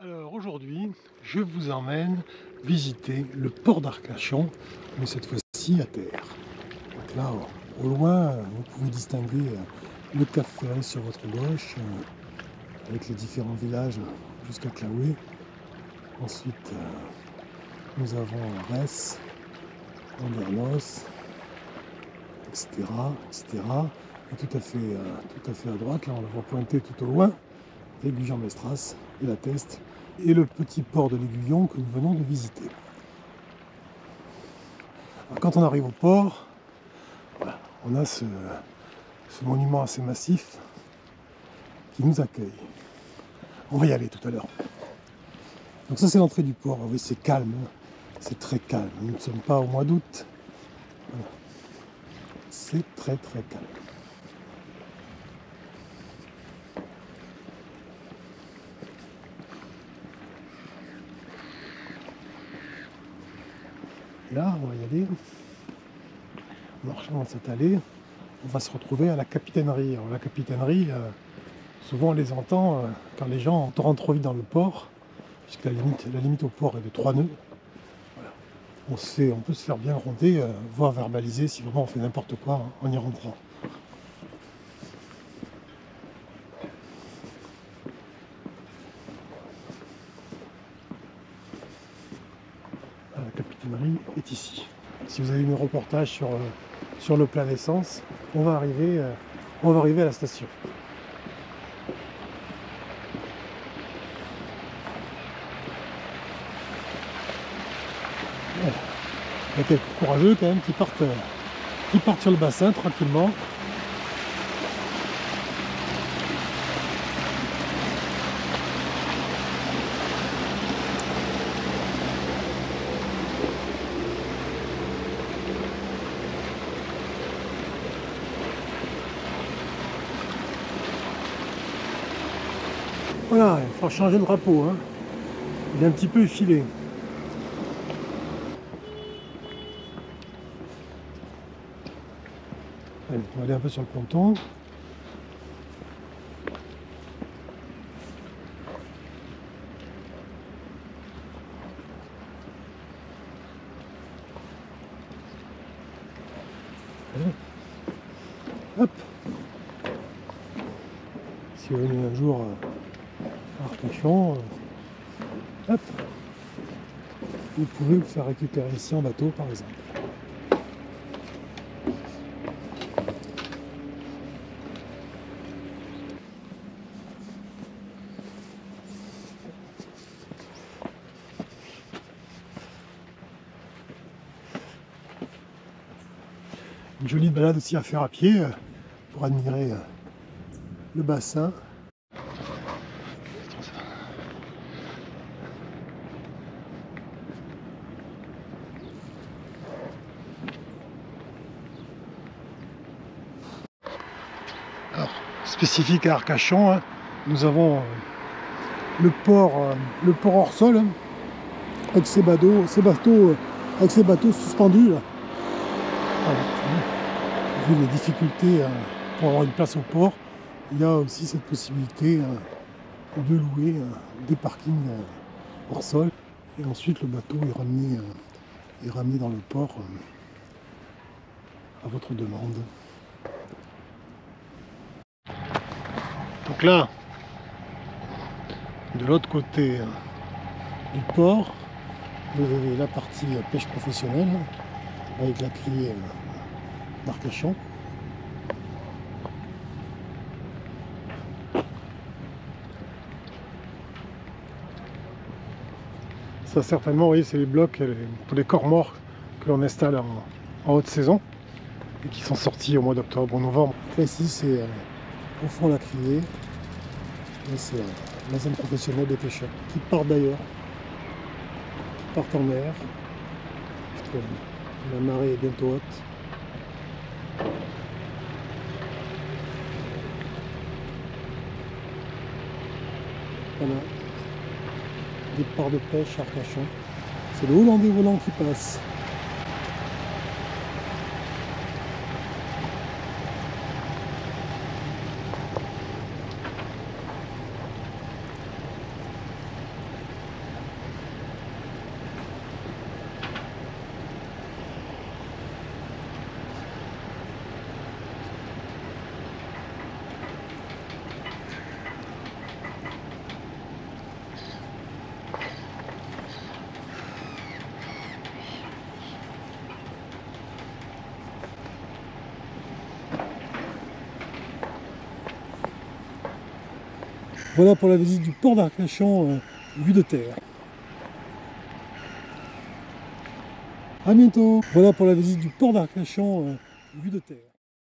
Alors aujourd'hui, je vous emmène visiter le port d'Arcachon, mais cette fois-ci à terre. Donc là, au loin, vous pouvez distinguer le Cap Ferré sur votre gauche, avec les différents villages jusqu'à Claoué. Ensuite, nous avons Rès, Andernos, etc., etc. Et tout à fait à droite, là on le voit pointer tout au loin, l'Aiguillon-Mestras et la Teste, et le petit port de l'Aiguillon que nous venons de visiter. Alors, quand on arrive au port, voilà, on a ce monument assez massif qui nous accueille. On va y aller tout à l'heure. Donc ça c'est l'entrée du port. Oui, c'est calme, c'est très calme. Nous ne sommes pas au mois d'août. Voilà. C'est très calme. Là, on va y aller. En marchant dans cette allée, on va se retrouver à la capitainerie. Alors la capitainerie, souvent on les entend quand les gens rentrent trop vite dans le port, puisque la limite au port est de 3 nœuds. Voilà. On peut se faire bien gronder, voire verbaliser si vraiment on fait n'importe quoi en y rentrant. La capitainerie est ici. Si vous avez eu mes reportages sur le plein d'essence, on va arriver à la station. Voilà. Il y a quelques courageux quand même qui partent sur le bassin tranquillement. Voilà, il faut changer le drapeau, hein. Il est un petit peu effilé. Allez, on va aller un peu sur le ponton. Hop. Si vous venez un jour à Arcachon, hop, vous pouvez vous faire récupérer ici en bateau par exemple. Une jolie balade aussi à faire à pied pour admirer le bassin. Alors, spécifique à Arcachon, hein, nous avons le port hors sol, hein, avec ces bateaux suspendus là. Voilà. Vu les difficultés pour avoir une place au port, il y a aussi cette possibilité de louer des parkings hors sol. Et ensuite le bateau est ramené dans le port à votre demande. Donc là, de l'autre côté du port, vous avez la partie pêche professionnelle avec la criée d'Arcachon. Ça certainement, vous voyez, c'est les blocs pour les corps morts que l'on installe en haute saison et qui sont sortis au mois d'octobre ou novembre. Là ici c'est au fond la criée, et c'est la zone professionnelle des pêcheurs qui partent d'ailleurs, qui partent en mer, parce que la marée est bientôt haute. Voilà. Départ de pêche à Arcachon. C'est le Hollandais volant qui passe. Voilà pour la visite du port d'Arcachon vue de terre. À bientôt. Voilà pour la visite du port d'Arcachon vue de terre.